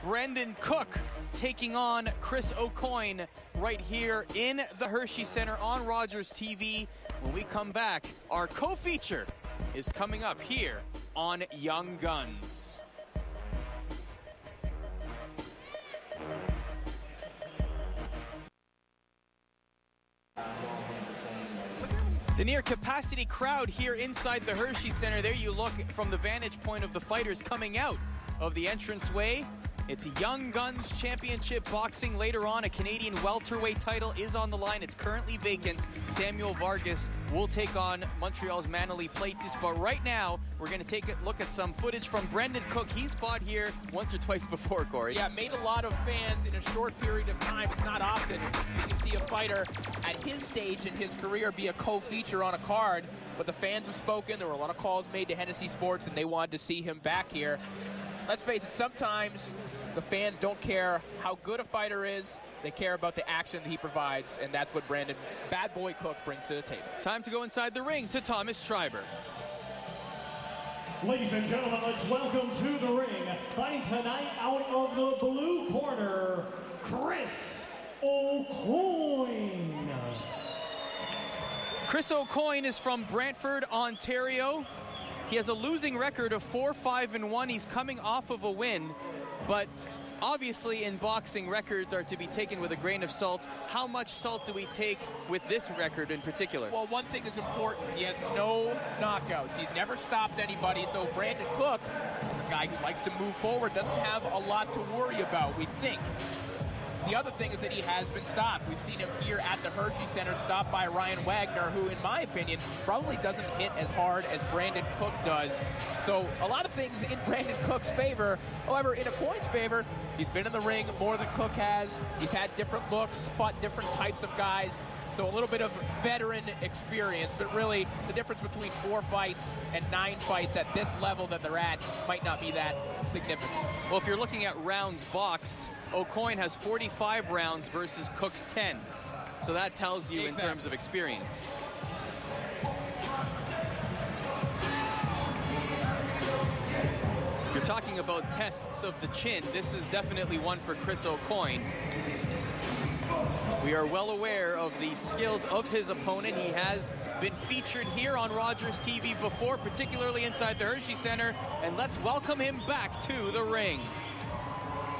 Brandon Cook taking on Chris Aucoin right here in the Hershey Center on Rogers TV. When we come back, our co-feature is coming up here on Young Guns. It's a near capacity crowd here inside the Hershey Center. There you look from the vantage point of the fighters coming out of the entranceway. It's Young Guns Championship Boxing. Later on, a Canadian welterweight title is on the line. It's currently vacant. Samuel Vargas will take on Montreal's Manoli Plaitis. But right now, we're going to take a look at some footage from Brandon Cook. He's fought here once or twice before, Corey. Yeah, made a lot of fans in a short period of time. It's not often you can see a fighter at his stage in his career be a co-feature on a card. But the fans have spoken. There were a lot of calls made to Hennessy Sports, and they wanted to see him back here. Let's face it, sometimes the fans don't care how good a fighter is. They care about the action that he provides, and that's what Brandon Bad Boy Cook brings to the table. Time to go inside the ring to Thomas Schreiber. Ladies and gentlemen, let's welcome to the ring, fighting tonight out of the blue corner, Chris Aucoin. Chris Aucoin is from Brantford, Ontario. He has a losing record of 4-5-1. He's coming off of a win, but obviously in boxing, records are to be taken with a grain of salt. How much salt do we take with this record in particular? Well, one thing is important. He has no knockouts. He's never stopped anybody, so Brandon Cook is a guy who likes to move forward, doesn't have a lot to worry about, we think. The other thing is that he has been stopped. We've seen him here at the Hershey Center, stopped by Ryan Wagner, who, in my opinion, probably doesn't hit as hard as Brandon Cook does. So a lot of things in Brandon Cook's favor. However, in Aucoin's favor, he's been in the ring more than Cook has. He's had different looks, fought different types of guys. So a little bit of veteran experience, but really the difference between 4 fights and 9 fights at this level that they're at might not be that significant. Well, if you're looking at rounds boxed, Aucoin has 45 rounds versus Cook's 10. So that tells you in terms of experience. If you're talking about tests of the chin, this is definitely one for Chris Aucoin. We are well aware of the skills of his opponent. He has been featured here on Rogers TV before, particularly inside the Hershey Center. And let's welcome him back to the ring.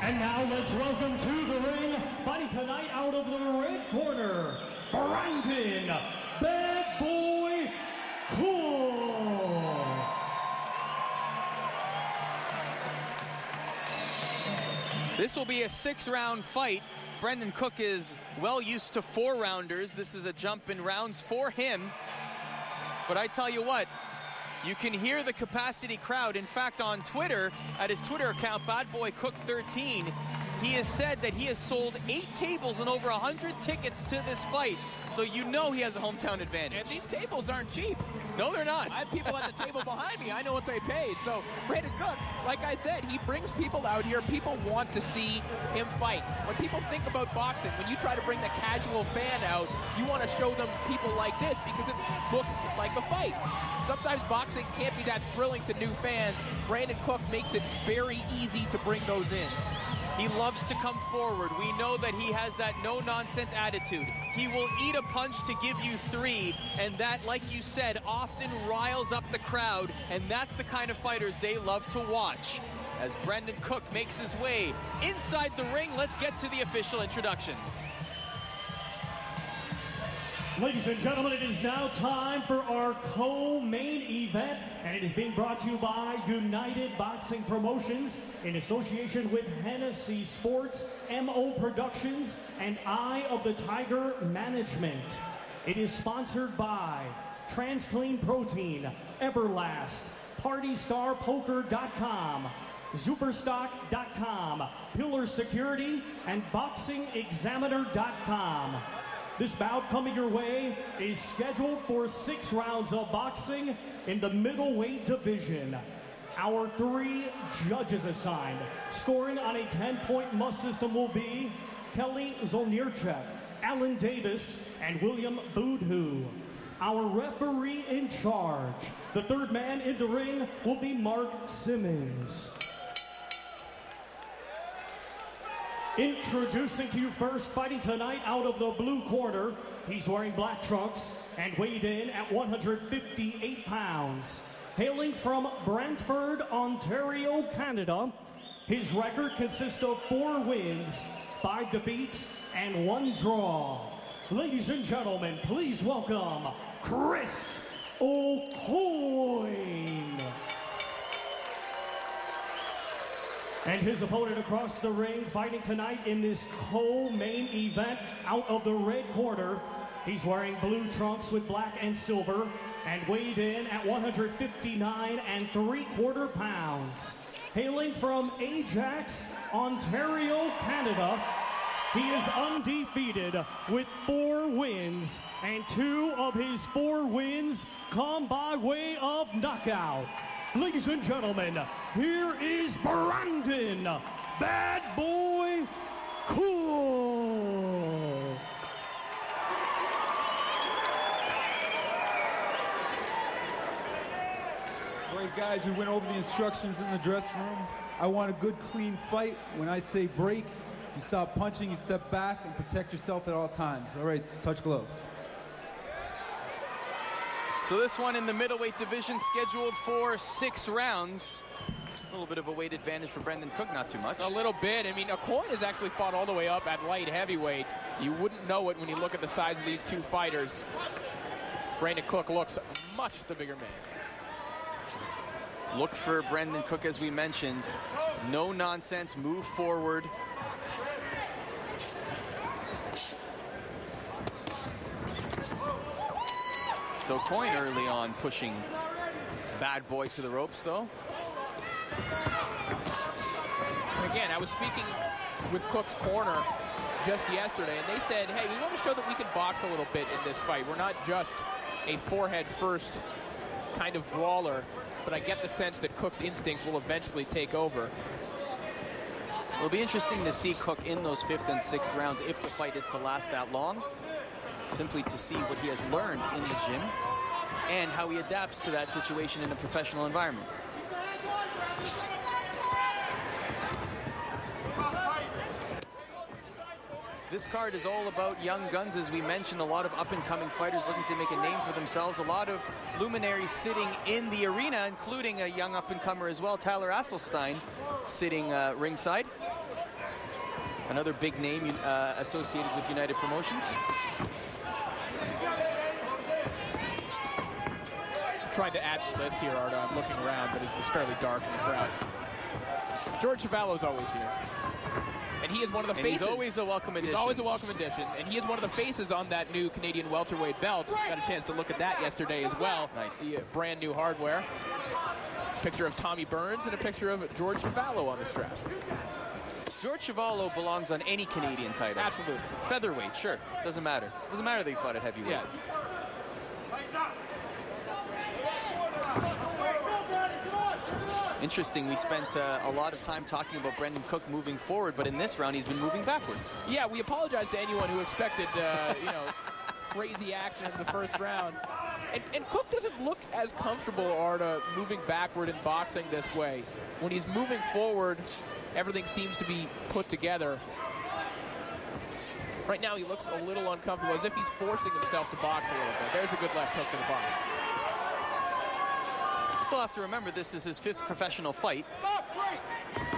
And now let's welcome to the ring, fighting tonight out of the red corner, Brandon Bad Boy Cook. This will be a 6-round fight. Brandon Cook is well used to 4-rounders. This is a jump in rounds for him. But I tell you what, you can hear the capacity crowd. In fact, on Twitter, at his Twitter account, BadBoyCook13, he has said that he has sold 8 tables and over 100 tickets to this fight. So you know he has a hometown advantage. And these tables aren't cheap. No, they're not. I have people at the table behind me. I know what they paid. So Brandon Cook, like I said, he brings people out here. People want to see him fight. When people think about boxing, when you try to bring the casual fan out, you want to show them people like this because it looks like a fight. Sometimes boxing can't be that thrilling to new fans. Brandon Cook makes it very easy to bring those in. He loves to come forward. We know that he has that no-nonsense attitude. He will eat a punch to give you 3, and that, like you said, often riles up the crowd, and that's the kind of fighters they love to watch. As Brandon Cook makes his way inside the ring, let's get to the official introductions. Ladies and gentlemen, it is now time for our co-main event, and it is being brought to you by United Boxing Promotions in association with Hennessy Sports, MO Productions, and Eye of the Tiger Management. It is sponsored by TransClean Protein, Everlast, PartyStarPoker.com, Superstock.com, Pillar Security, and BoxingExaminer.com. This bout coming your way is scheduled for 6 rounds of boxing in the middleweight division. Our 3 judges assigned, scoring on a 10-point must system, will be Kelly Zolnierczak, Alan Davis, and William Boodhoo. Our referee in charge, the 3rd man in the ring, will be Mark Simmons. Introducing to you first, fighting tonight out of the blue corner. He's wearing black trunks and weighed in at 158 pounds. Hailing from Brantford, Ontario, Canada, his record consists of 4 wins, 5 defeats, and 1 draw. Ladies and gentlemen, please welcome Chris Aucoin. And his opponent across the ring, fighting tonight in this co-main event out of the red corner. He's wearing blue trunks with black and silver and weighed in at 159 3/4 pounds. Hailing from Ajax, Ontario, Canada, he is undefeated with 4 wins, and 2 of his 4 wins come by way of knockout. Ladies and gentlemen, here is Brandon Bad Boy Cook. All right, guys, we went over the instructions in the dressing room. I want a good, clean fight. When I say break, you stop punching, you step back, and protect yourself at all times. All right, touch gloves. So this one in the middleweight division scheduled for 6 rounds. A little bit of a weight advantage for Brendan Cook, not too much. A little bit. I mean, Aucoin has actually fought all the way up at light heavyweight. You wouldn't know it when you look at the size of these 2 fighters. Brendan Cook looks much the bigger man. Look for Brendan Cook, as we mentioned. No nonsense, move forward. So Aucoin early on pushing Bad Boy to the ropes, though. Again, I was speaking with Cook's corner just yesterday, and they said, hey, we want to show that we can box a little bit in this fight. We're not just a forehead first kind of brawler, but I get the sense that Cook's instincts will eventually take over. It'll be interesting to see Cook in those 5th and 6th rounds if the fight is to last that long. Simply to see what he has learned in the gym and how he adapts to that situation in a professional environment. This card is all about young guns, as we mentioned. A lot of up-and-coming fighters looking to make a name for themselves. A lot of luminaries sitting in the arena, including a young up-and-comer as well, Tyler Asselstein, sitting ringside. Another big name associated with United Promotions. Trying to add to the list here, Arda. I'm looking around, but it's fairly dark in the crowd. George Chavallo's always here. And he is one of the faces. He's always a welcome addition. He's always a welcome addition. And he is one of the faces on that new Canadian welterweight belt. Got a chance to look at that yesterday as well. Nice. The brand new hardware. Picture of Tommy Burns and a picture of George Chavallo on the strap. George Chavallo belongs on any Canadian title. Absolutely. Featherweight, sure. Doesn't matter. Doesn't matter that he fought at heavyweight. Yeah. Interesting, we spent a lot of time talking about Brendan Cook moving forward, but in this round he's been moving backwards. Yeah, we apologize to anyone who expected, you know, crazy action in the first round. And Cook doesn't look as comfortable, Arda, moving backward in boxing this way. When he's moving forward, everything seems to be put together. Right now he looks a little uncomfortable, as if he's forcing himself to box a little bit. There's a good left hook to the body. Still have to remember this is his 5th professional fight.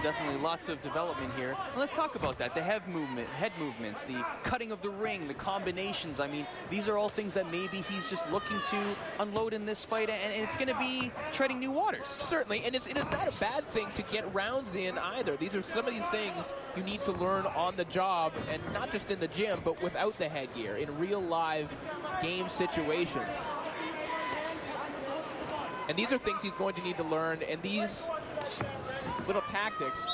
Definitely lots of development here. And let's talk about that. The head movements, the cutting of the ring, the combinations. I mean, these are all things that maybe he's just looking to unload in this fight, and it's going to be treading new waters. Certainly, and it's not a bad thing to get rounds in either. These are some of these things you need to learn on the job, and not just in the gym, but without the headgear, in real live game situations. And these are things he's going to need to learn, and these little tactics,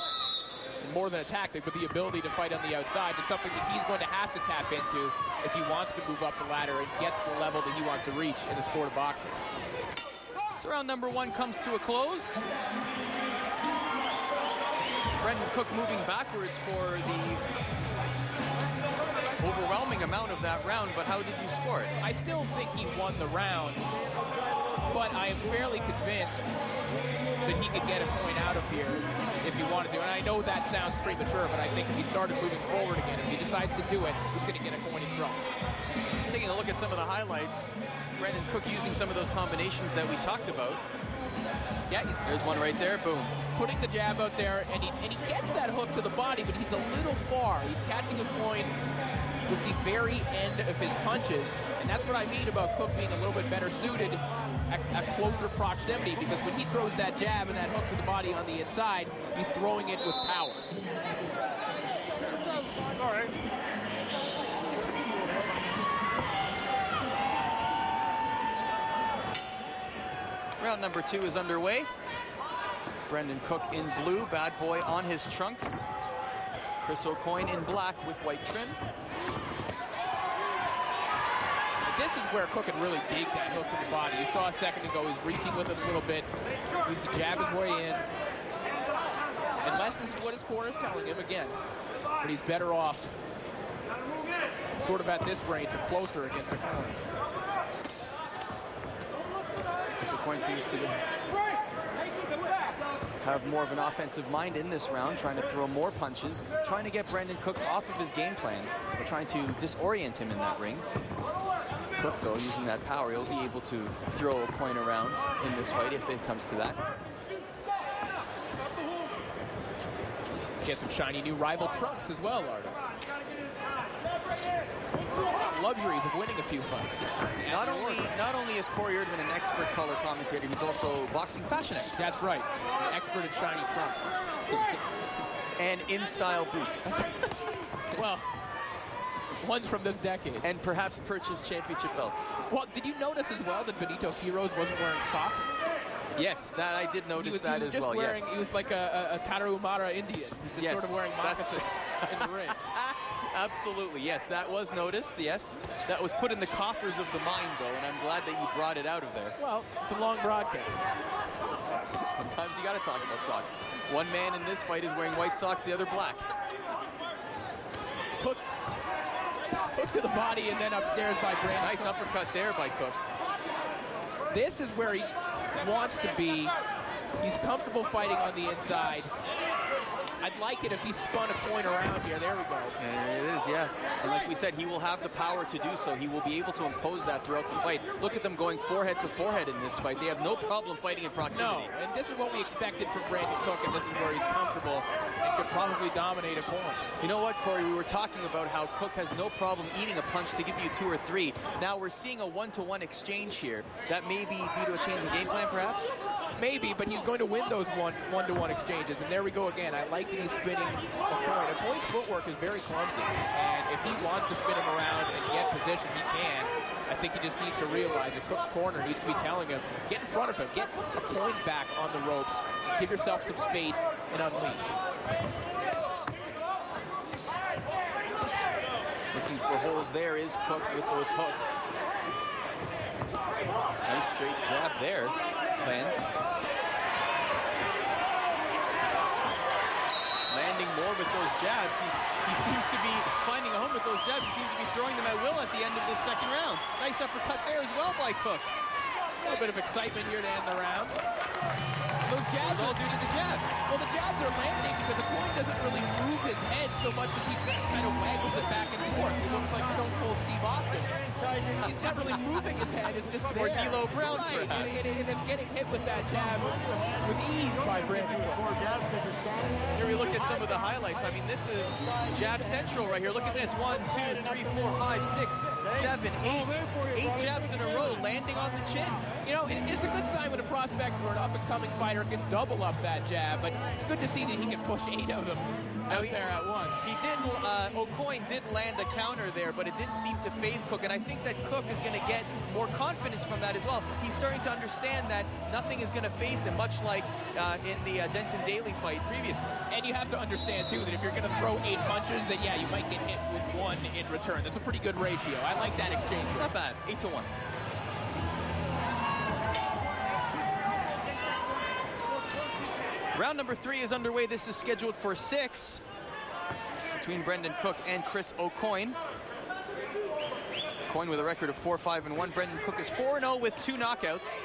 more than a tactic, but the ability to fight on the outside is something that he's going to have to tap into if he wants to move up the ladder and get to the level that he wants to reach in the sport of boxing. So round number 1 comes to a close. Brendan Cook moving backwards for the overwhelming amount of that round, but how did you score it? I still think he won the round, but I am fairly convinced that he could get a point out of here if he wanted to. And I know that sounds premature, but I think if he started moving forward again, if he decides to do it, he's going to get a coin in trouble. Taking a look at some of the highlights, Brandon Cook using some of those combinations that we talked about. Yeah, there's one right there, boom. He's putting the jab out there, and he gets that hook to the body, but he's a little far. He's catching a point with the very end of his punches, and that's what I mean about Cook being a little bit better suited at closer proximity, because when he throws that jab and that hook to the body on the inside, he's throwing it with power. All right. Round number 2 is underway. Brandon Cook in blue, bad boy on his trunks. Chris Aucoin in black with white trim. This is where Cook can really dig that hook to the body. You saw a second ago, he's reaching with it a little bit. He's to jab his way in. Unless this is what his corner is telling him again. But he's better off sort of at this range or closer against the corner. So Aucoin seems to have more of an offensive mind in this round, trying to throw more punches, trying to get Brandon Cook off of his game plan, or trying to disorient him in that ring. Cook, though, using that power, he'll be able to throw Aucoin around in this fight if it comes to that. Get some shiny new rival trunks as well, Lardo. Luxuries of winning a few fights. Not only is Corey Erdman an expert color commentator, he's also boxing fashion expert. That's right, an expert in shiny trunks. And in-style boots. Well, ones from this decade. And perhaps purchased championship belts. Well, did you notice as well that Benito Quiroz wasn't wearing socks? Yes, that I did notice that as well, yes. He was like a Tarahumara Indian. He's just sort of wearing moccasins in the ring. Absolutely, yes, that was noticed, yes. That was put in the coffers of the mind, though, and I'm glad that you brought it out of there. Well, it's a long broadcast. Sometimes you got to talk about socks. One man in this fight is wearing white socks, the other black. Hook to the body and then upstairs by Brandon. Nice uppercut there by Cook. This is where he wants to be. He's comfortable fighting on the inside. I'd like it if he spun a point around here. There we go. There it is, yeah. And like we said, he will have the power to do so. He will be able to impose that throughout the fight. Look at them going forehead to forehead in this fight. They have no problem fighting in proximity. No, and this is what we expected from Brandon Cook, and this is where he's comfortable and could probably dominate a corner. You know what, Corey? We were talking about how Cook has no problem eating a punch to give you 2 or 3. Now we're seeing a one-to-one exchange here. That may be due to a change in game plan, perhaps? Maybe, but he's going to win those one-to-one exchanges. And there we go again. I like that he's spinning Aucoin. Aucoin's footwork is very clumsy. And if he wants to spin him around and get position, he can. I think he just needs to realize that Cook's corner needs to be telling him, get in front of him, get Aucoin's back on the ropes, give yourself some space, and unleash. Looking for holes there is Cook with those hooks. Nice straight jab there. Lands. Landing more with those jabs. He seems to be finding a home with those jabs. He seems to be throwing them at will at the end of this second round. Nice uppercut there as well by Cook. A little bit of excitement here to end the round. Those jabs all due to the jab. Well, the jabs are landing because Aucoin doesn't really move his head so much as he kind of waggles it back and forth. He looks like Stone Cold Steve Austin. He's not really moving his head. It's just there. Or D'Lo Brown, right. perhaps. And it's getting hit with that jab with ease by Brandon. Here we look at some of the highlights. I mean, this is jab central right here. Look at this. 1, 2, 3, 4, 5, 6, 7, 8. 8 jabs in a row landing on the chin. You know, it's a good sign when a prospect or an up-and-coming fighter can double up that jab, but it's good to see that he can push 8 of them out there at once. He did, Aucoin did land a counter there, but it didn't seem to phase Cook, and I think that Cook is going to get more confidence from that as well. He's starting to understand that nothing is going to phase him, much like in the Denton Daly fight previously. And you have to understand, too, that if you're going to throw 8 punches, that, yeah, you might get hit with 1 in return. That's a pretty good ratio. I like that exchange rate. Not bad. 8-1. Round number 3 is underway. This is scheduled for 6 between Brandon Cook and Chris Aucoin. Aucoin with a record of 4-5-1. Brandon Cook is 4-0 with 2 knockouts.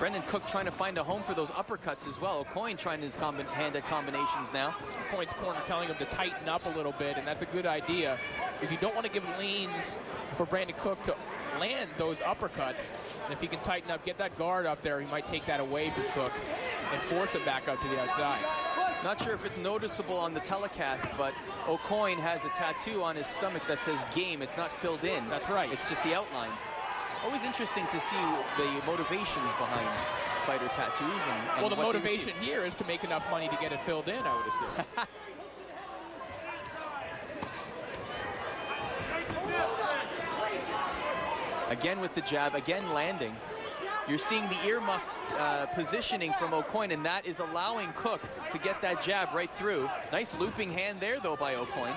Brendan Cook trying to find a home for those uppercuts as well. Aucoin trying his hand-ed combinations now. Aucoin's corner telling him to tighten up a little bit, and that's a good idea, because you don't want to give lanes for Brandon Cook to land those uppercuts. And if he can tighten up, get that guard up there, he might take that away from Cook and force him back out to the outside. Not sure if it's noticeable on the telecast, but Aucoin has a tattoo on his stomach that says game. It's not filled in. That's right. It's just the outline. Always interesting to see the motivations behind fighter tattoos. And well, the motivation here is to make enough money to get it filled in, I would assume. Again with the jab, again landing. You're seeing the earmuff positioning from Aucoin, and that is allowing Cook to get that jab right through. Nice looping hand there, though, by Aucoin.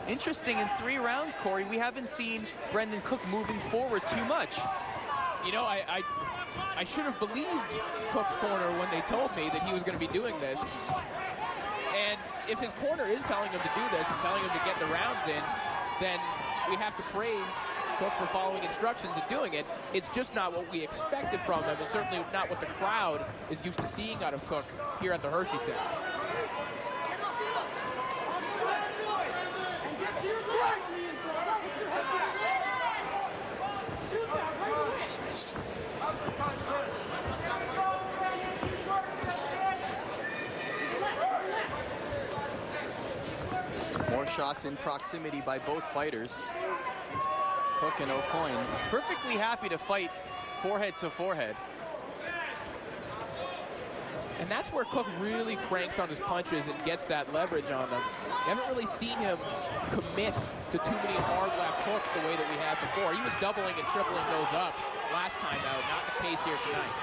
Interesting, in 3 rounds, Corey, we haven't seen Brendan Cook moving forward too much. You know, I should have believed Cook's corner when they told me that he was going to be doing this. And if his corner is telling him to do this and telling him to get the rounds in, then we have to praise Cook for following instructions and doing it. It's just not what we expected from him, and certainly not what the crowd is used to seeing out of Cook here at the Hershey Center. More shots in proximity by both fighters. Cook and Aucoin perfectly happy to fight forehead to forehead. And that's where Cook really cranks on his punches and gets that leverage on them. You haven't really seen him commit to too many hard left hooks the way that we had before. He was doubling and tripling those up last time out, not the case here tonight.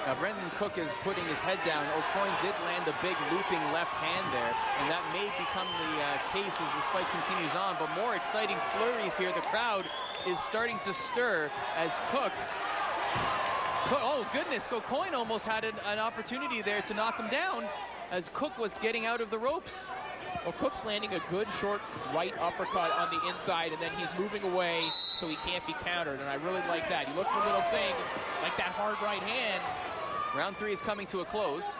Now Brendan Cook is putting his head down. Aucoin did land a big looping left hand there, and that may become the case as this fight continues on, but more exciting flurries here. The crowd is starting to stir as Cook, oh goodness, Aucoin almost had an opportunity there to knock him down as Cook was getting out of the ropes. Well, Cook's landing a good short right uppercut on the inside, and then he's moving away so he can't be countered, and I really like that. You look for little things like that hard right hand. Round 3 is coming to a close.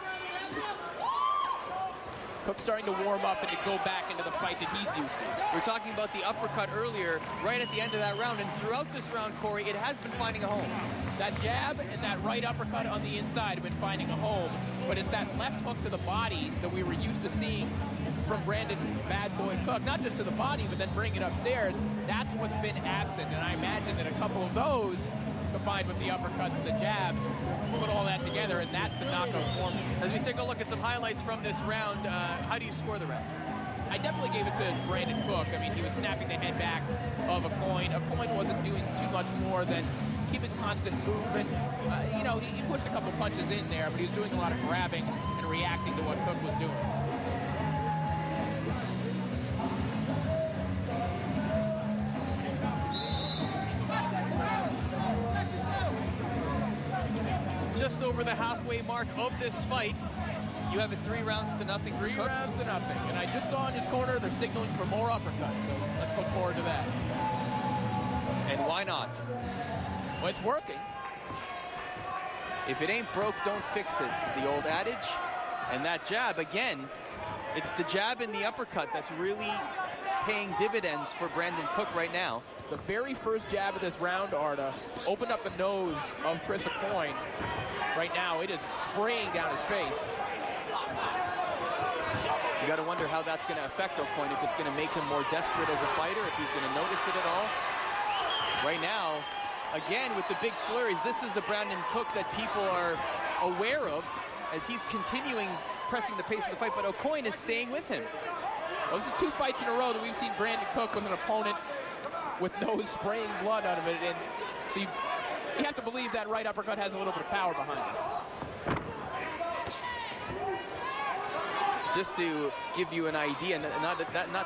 Cook's starting to warm up and to go back into the fight that he's used to. We were talking about the uppercut earlier, right at the end of that round, and throughout this round, Corey, it has been finding a home. That jab and that right uppercut on the inside have been finding a home, but it's that left hook to the body that we were used to seeing from Brandon Bad Boy Cook, not just to the body, but then bring it upstairs. That's what's been absent, and I imagine that a couple of those, combined with the uppercuts and the jabs, put all that together, and that's the knockout formula. As we take a look at some highlights from this round, how do you score the round? I definitely gave it to Brandon Cook. I mean, he was snapping the head back of Aucoin. Aucoin wasn't doing too much more than keeping constant movement. You know, he pushed a couple punches in there, but he was doing a lot of grabbing and reacting to what Cook was doing. Just over the halfway mark of this fight. You have it 3 rounds to nothing for Cook. 3 rounds to nothing. And I just saw in his corner, they're signaling for more uppercuts. So let's look forward to that. And why not? Well, it's working. If it ain't broke, don't fix it. The old adage. And that jab, again, it's the jab and the uppercut that's really paying dividends for Brandon Cook right now. The very first jab of this round, Arda, opened up the nose of Chris Aucoin. Right now, it is spraying down his face. You got to wonder how that's going to affect Aucoin, if it's going to make him more desperate as a fighter, if he's going to notice it at all. Right now, again, with the big flurries, this is the Brandon Cook that people are aware of as he's continuing pressing the pace of the fight, but Aucoin is staying with him. Well, this is 2 fights in a row that we've seen Brandon Cook with an opponent with nose spraying blood out of it, and so you have to believe that right uppercut has a little bit of power behind it. Just to give you an idea, not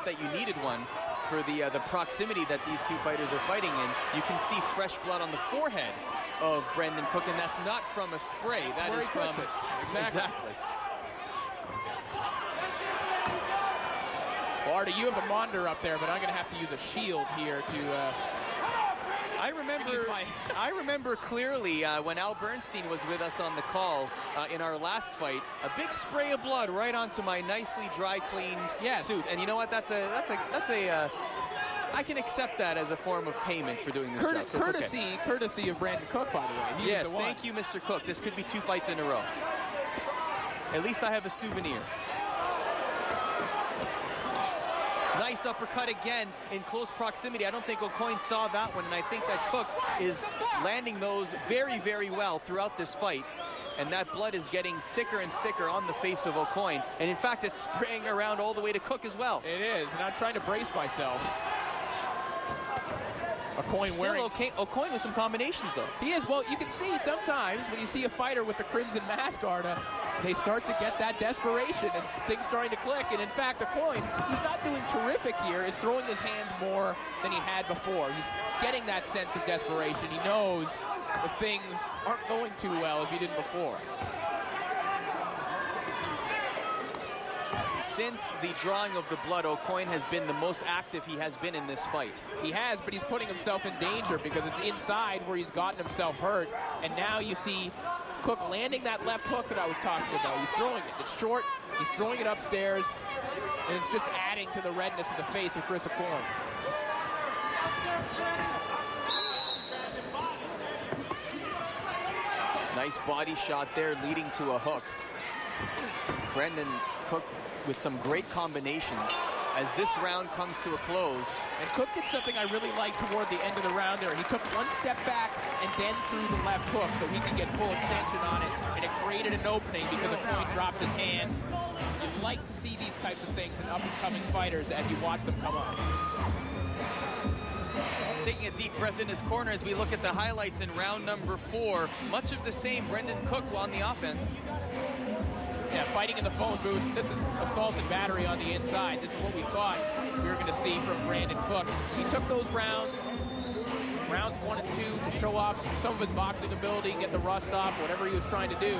that you needed one, for the proximity that these 2 fighters are fighting in, you can see fresh blood on the forehead of Brandon Cook, and that's not from a spray. That is from exactly. Well, Artie, you have a monitor up there, but I'm going to have to use a shield here to I remember clearly when Al Bernstein was with us on the call in our last fight, a big spray of blood right onto my nicely dry cleaned suit. And you know what? That's a I can accept that as a form of payment for doing this job. So courtesy of Brandon Cook, by the way. Yes, thank you, Mr. Cook. This could be 2 fights in a row. At least I have a souvenir. Nice uppercut again in close proximity. I don't think Aucoin saw that one, and I think that Cook is landing those very, very well throughout this fight. And that blood is getting thicker and thicker on the face of Aucoin. And in fact, it's spraying around all the way to Cook as well. It is, and I'm trying to brace myself. Aucoin with some combinations, though. He is. Well, you can see sometimes when you see a fighter with the crimson mask, Arda, they start to get that desperation and things starting to click. And in fact, Aucoin, who's not doing terrific here, is throwing his hands more than he had before. He's getting that sense of desperation. He knows that things aren't going too well if he didn't before. Since the drawing of the blood, Aucoin has been the most active he has been in this fight. He has, but he's putting himself in danger because it's inside where he's gotten himself hurt. And now you see Cook landing that left hook that I was talking about. He's throwing it. It's short. He's throwing it upstairs. And it's just adding to the redness of the face of Chris Aucoin. Nice body shot there leading to a hook. Brendan Cook with some great combinations as this round comes to a close. And Cook did something I really liked toward the end of the round there. He took one step back and then threw the left hook so he could get full extension on it, and it created an opening because Aucoin dropped his hands. You like to see these types of things in up-and-coming fighters as you watch them come on. Taking a deep breath in his corner as we look at the highlights in round number 4. Much of the same, Brendan Cook on the offense. Yeah, fighting in the phone booth. This is assault and battery on the inside. This is what we thought we were going to see from Brandon Cook. He took those rounds 1 and 2, to show off some of his boxing ability, get the rust off, whatever he was trying to do.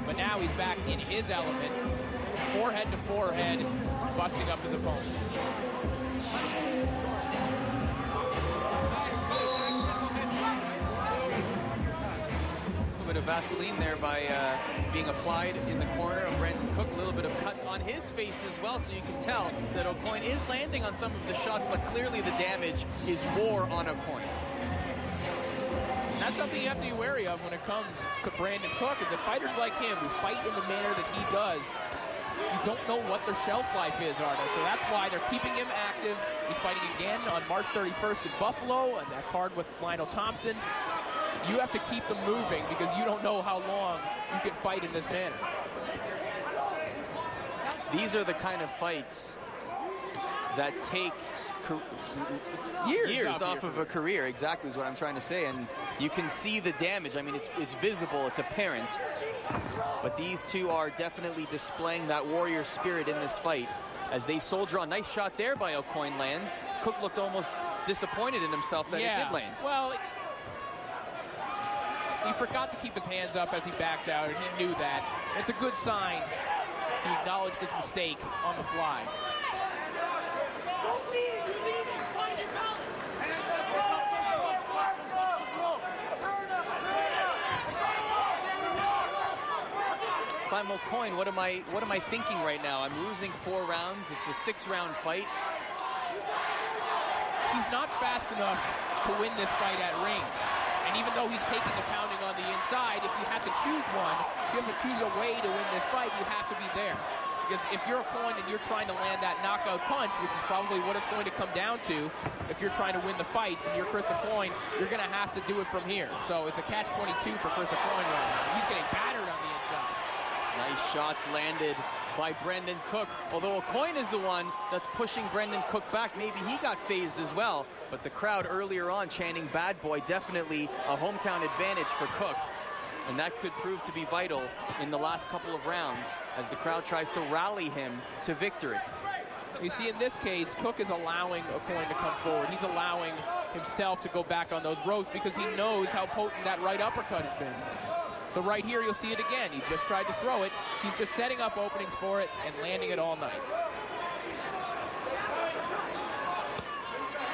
But now he's back in his element, forehead to forehead, busting up his opponent. Of Vaseline there by being applied in the corner of Brandon Cook. A little bit of cuts on his face as well, so you can tell that Aucoin is landing on some of the shots, but clearly the damage is more on Aucoin. That's something you have to be wary of when it comes to Brandon Cook, is that fighters like him who fight in the manner that he does, you don't know what their shelf life is, Arda. So that's why they're keeping him active. He's fighting again on March 31st in Buffalo, and that card with Lionel Thompson. You have to keep them moving because you don't know how long you can fight in this manner. These are the kind of fights that take years off of a career. Exactly is what I'm trying to say. And you can see the damage. I mean, it's visible, it's apparent. But these two are definitely displaying that warrior spirit in this fight as they soldier on. Nice shot there by Aucoin lands. Cook looked almost disappointed in himself that it did land. Well, he forgot to keep his hands up as he backed out, and he knew that. It's a good sign. He acknowledged his mistake on the fly. If I'm Aucoin, what am I thinking right now? I'm losing 4 rounds. It's a 6-round fight. He's not fast enough to win this fight at range. And even though he's taking the pounding on the inside, if you have to choose one, if you have to choose a way to win this fight, you have to be there. Because if you're Aucoin and you're trying to land that knockout punch, which is probably what it's going to come down to, if you're trying to win the fight and you're Chris Aucoin, you're going to have to do it from here. So it's a catch-22 for Chris Aucoin right now. He's getting battered on the inside. Nice shots landed by Brendan Cook. Although Aucoin is the one that's pushing Brendan Cook back, maybe he got phased as well. But the crowd earlier on chanting "Bad Boy," definitely a hometown advantage for Cook. And that could prove to be vital in the last couple of rounds as the crowd tries to rally him to victory. You see, in this case, Cook is allowing Aucoin to come forward. He's allowing himself to go back on those ropes because he knows how potent that right uppercut has been. So right here, you'll see it again. He just tried to throw it. He's just setting up openings for it and landing it all night.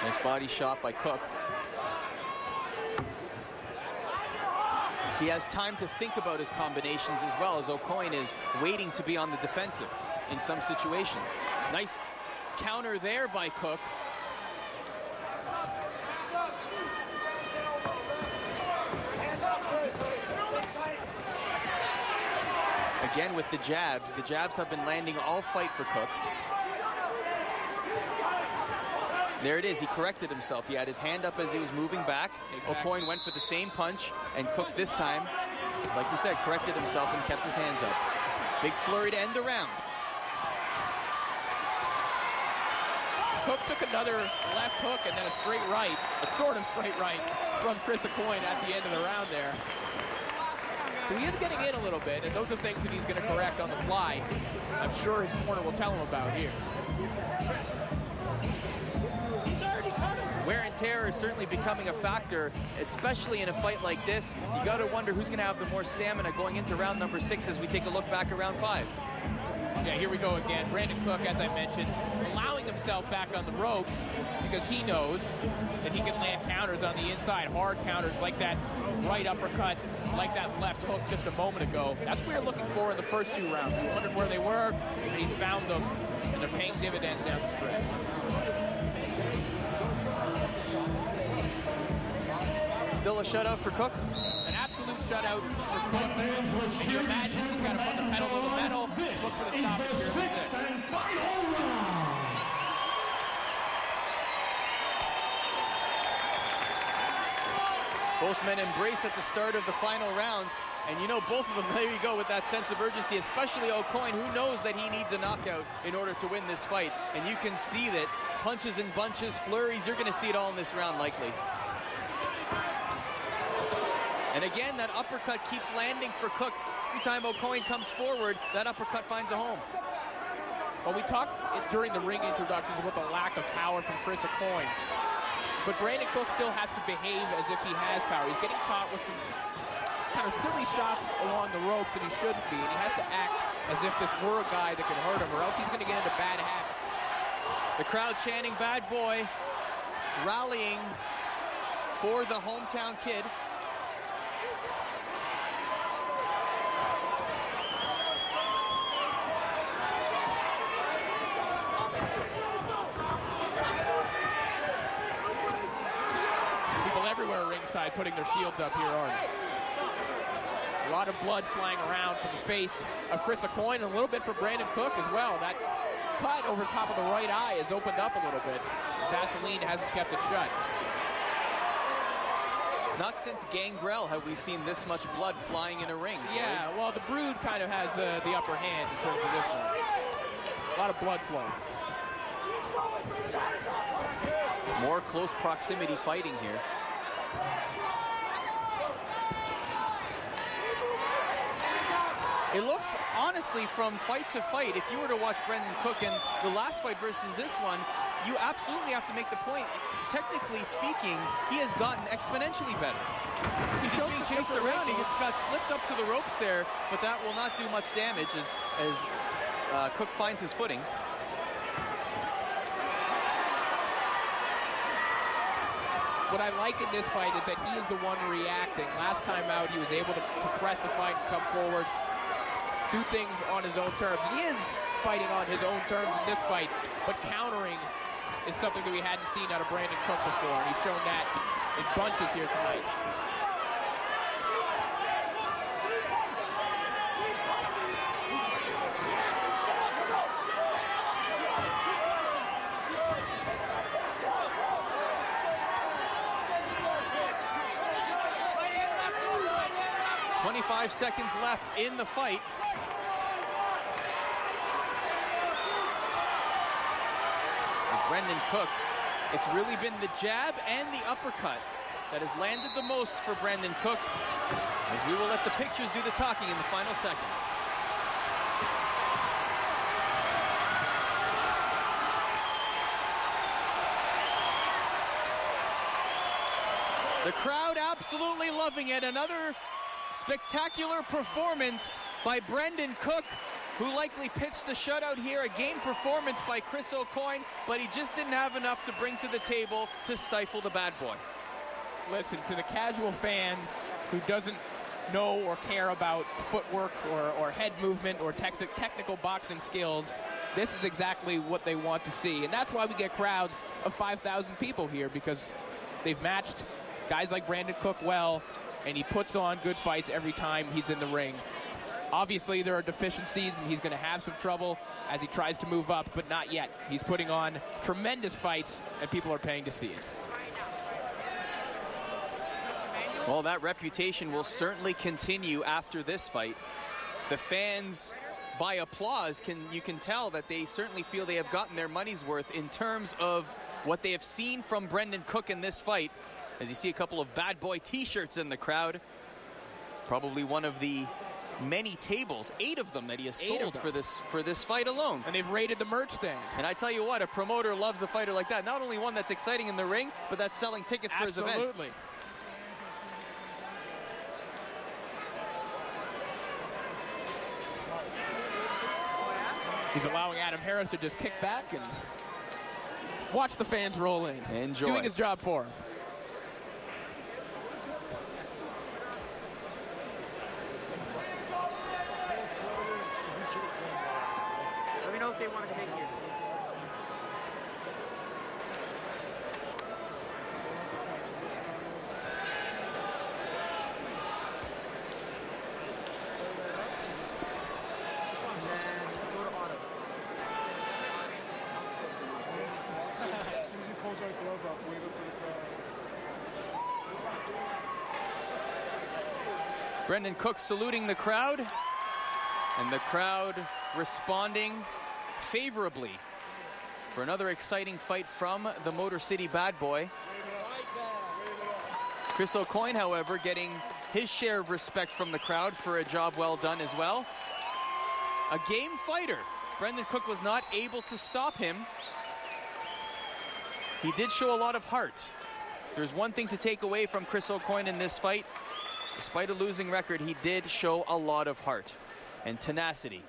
Nice body shot by Cook. He has time to think about his combinations as well, as Aucoin is waiting to be on the defensive in some situations. Nice counter there by Cook. Again with the jabs. The jabs have been landing all fight for Cook. There it is, he corrected himself. He had his hand up as he was moving back. Exactly. Aucoin went for the same punch, and Cook this time, like we said, corrected himself and kept his hands up. Big flurry to end the round. Cook took another left hook and then a straight right, a sort of straight right from Chris Aucoin at the end of the round there. So he is getting in a little bit, and those are things that he's going to correct on the fly. I'm sure his corner will tell him about here. Wear and tear is certainly becoming a factor, especially in a fight like this. You got to wonder who's going to have the more stamina going into round number 6 as we take a look back at round 5. Yeah, here we go again. Brandon Cook, as I mentioned, allowing himself back on the ropes because he knows that he can land counters on the inside, hard counters like that right uppercut, like that left hook just a moment ago. That's what we were looking for in the first 2 rounds. We wondered where they were, and he's found them, and they're paying dividends down the stretch. Still a shutout for Cook? An absolute shutout for Cook. Can you imagine? He's got to put the pedal to the metal. Look for the stop is the 6th and final round. Both men embrace at the start of the final round. And you know, both of them, there you go with that sense of urgency, especially Aucoin, who knows that he needs a knockout in order to win this fight. And you can see that punches and bunches, flurries, you're going to see it all in this round likely. And again, that uppercut keeps landing for Cook. Every time Aucoin comes forward, that uppercut finds a home. Well, we talked during the ring introductions about the lack of power from Chris Aucoin. But Brandon Cook still has to behave as if he has power. He's getting caught with some kind of silly shots along the ropes that he shouldn't be, and he has to act as if this were a guy that could hurt him, or else he's going to get into bad habits. The crowd chanting "Bad Boy," rallying for the hometown kid. Ringside putting their shields up here, aren't they? A lot of blood flying around from the face of Chris Aucoin, and a little bit for Brandon Cook as well. That cut over top of the right eye has opened up a little bit. Vaseline hasn't kept it shut. Not since Gangrel have we seen this much blood flying in a ring. Yeah, right? Well, the Brood kind of has the upper hand in terms of this one. A lot of blood flow. More close proximity fighting here. It looks, honestly, from fight to fight, if you were to watch Brandon Cook in the last fight versus this one, you absolutely have to make the point. Technically speaking, he has gotten exponentially better. He's being chased around. He just got slipped up to the ropes there, but that will not do much damage as Cook finds his footing. What I like in this fight is that he is the one reacting. Last time out, he was able to press the fight and come forward, do things on his own terms. And he is fighting on his own terms in this fight, but countering is something that we hadn't seen out of Brandon Cook before, and he's shown that in bunches here tonight. .5 seconds left in the fight. With Brandon Cook, it's really been the jab and the uppercut that has landed the most for Brandon Cook, as we will let the pictures do the talking in the final seconds. The crowd absolutely loving it. Another spectacular performance by Brandon Cook, who likely pitched a shutout here. A game performance by Chris Aucoin, but he just didn't have enough to bring to the table to stifle the bad boy. Listen, to the casual fan who doesn't know or care about footwork or head movement or technical boxing skills. This is exactly what they want to see. And that's why we get crowds of 5,000 people here, because they've matched guys like Brandon Cook well, and he puts on good fights every time he's in the ring. Obviously, there are deficiencies, and he's going to have some trouble as he tries to move up, but not yet. He's putting on tremendous fights, and people are paying to see it. Well, that reputation will certainly continue after this fight. The fans, by applause, you can tell that they certainly feel they have gotten their money's worth in terms of what they have seen from Brendan Cook in this fight. As you see a couple of bad boy t-shirts in the crowd. Probably one of the many tables, 8 of them, that he has sold for this fight alone. And they've raided the merch stand. And I tell you what, a promoter loves a fighter like that. Not only one that's exciting in the ring, but that's selling tickets for his event. Absolutely. He's allowing Adam Harris to just kick back and watch the fans roll in. Enjoy. Doing his job for him. Let me know if they want to take you. Brendan Cook saluting the crowd, and the crowd responding favorably for another exciting fight from the Motor City Bad Boy. Chris Aucoin, however, getting his share of respect from the crowd for a job well done as well. A game fighter. Brendan Cook was not able to stop him. He did show a lot of heart. There's one thing to take away from Chris Aucoin in this fight. Despite a losing record, he did show a lot of heart and tenacity,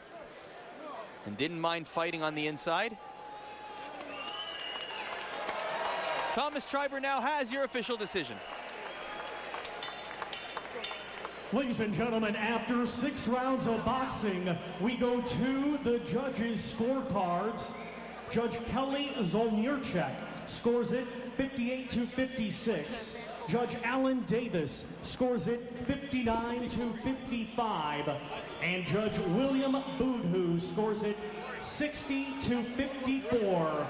and didn't mind fighting on the inside. Thomas Triber now has your official decision. Ladies and gentlemen, after 6 rounds of boxing, we go to the judges' scorecards. Judge Kelly Zolnierczek scores it 58-56. Judge Alan Davis scores it 59-55. And Judge William Boudhou scores it 60-54.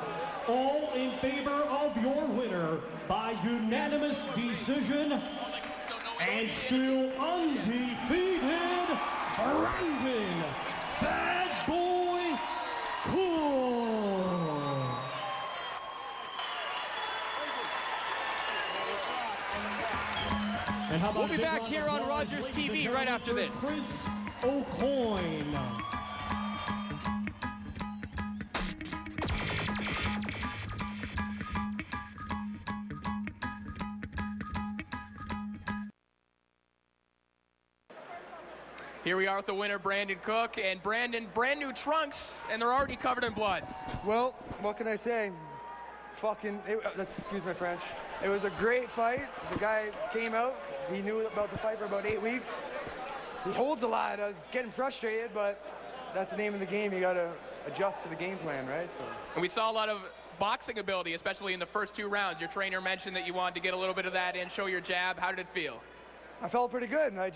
All in favor of your winner by unanimous decision, and still undefeated, Brandon Bad Boy Cook. And how about We'll be back here on Rogers TV right after this. Chris Aucoin. Here we are with the winner, Brandon Cook. And Brandon, brand new trunks, and they're already covered in blood. Well, what can I say? Excuse my French. It was a great fight. The guy came out. He knew about the fight for about 8 weeks. He holds a lot. I was getting frustrated, but that's the name of the game. You got to adjust to the game plan, right? So. And we saw a lot of boxing ability, especially in the first 2 rounds. Your trainer mentioned that you wanted to get a little bit of that in, show your jab. How did it feel? I felt pretty good. I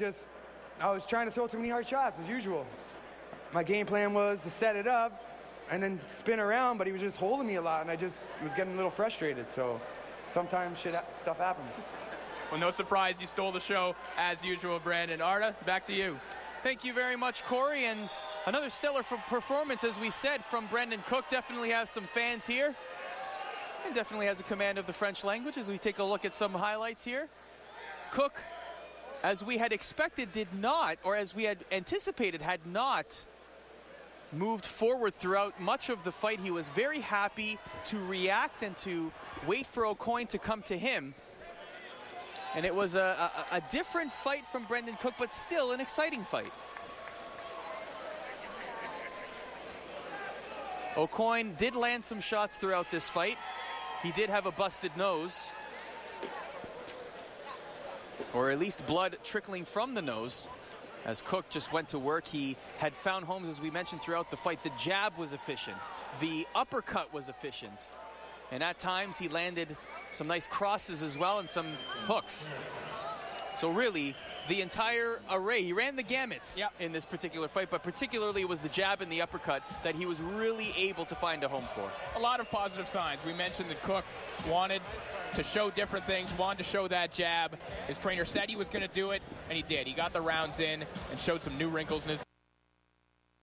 was trying to throw too many hard shots, as usual. My game plan was to set it up and then spin around, but he was just holding me a lot, and I just was getting a little frustrated. So sometimes stuff happens. Well, no surprise, you stole the show as usual, Brandon. Arda, back to you. Thank you very much, Corey, and another stellar performance, as we said, from Brendan Cook. Definitely has some fans here, and definitely has a command of the French language as we take a look at some highlights here. Cook, as we had expected, did not, or as we had anticipated, had not moved forward throughout much of the fight. He was very happy to react and to wait for Aucoin to come to him. And it was a different fight from Brendan Cook, but still an exciting fight. Aucoin did land some shots throughout this fight. He did have a busted nose. or at least blood trickling from the nose. As Cook just went to work, he had found homes, as we mentioned throughout the fight. The jab was efficient. The uppercut was efficient. And at times he landed some nice crosses as well and some hooks. So really, the entire array, he ran the gamut in this particular fight, but particularly it was the jab and the uppercut that he was really able to find a home for. A lot of positive signs. We mentioned that Cook wanted to show different things, wanted to show that jab. His trainer said he was going to do it, and he did. He got the rounds in and showed some new wrinkles in his